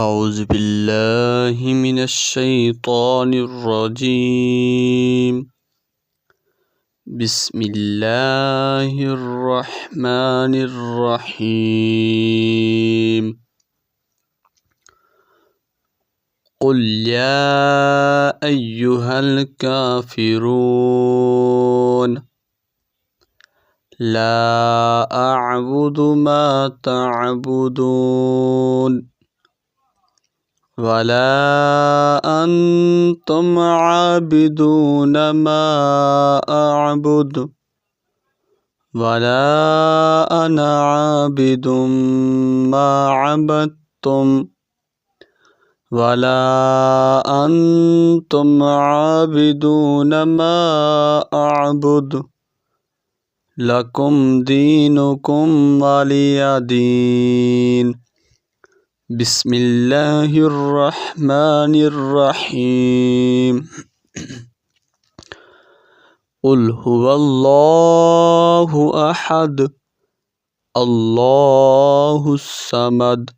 أعوذ بالله من الشيطان الرجيم بسم الله الرحمن الرحيم قل يا أيها الكافرون لا أعبد ما تعبدون ولا أنتم عابدون ما أعبد ولا أنا عابد ما عبدتم ولا أنتم عابدون ما أعبد لكم دينكم ولي دين بسم الله الرحمن الرحيم قل هو الله أحد الله الصمد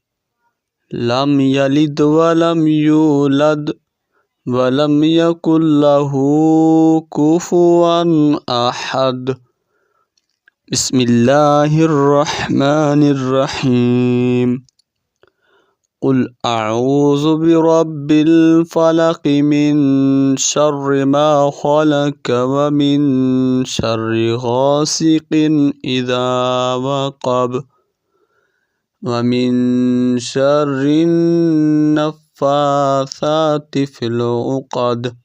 لم يلد ولم يولد ولم يكن له كفوا أحد بسم الله الرحمن الرحيم قل أعوذ برب الفلق من شر ما خلق ومن شر غاسق إذا وقب ومن شر النفاثات في العقد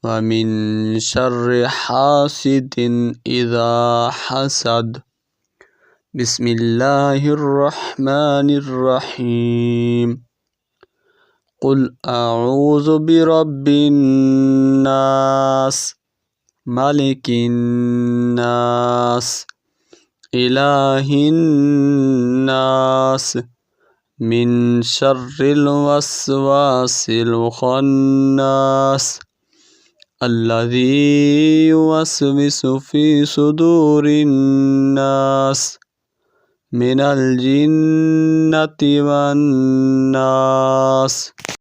ومن شر حاسد إذا حسد بسم الله الرحمن الرحيم قل أعوذ برب الناس ملك الناس إله الناس من شر الوسواس الخناس الذي يوسوس في صدور الناس من الجنة والناس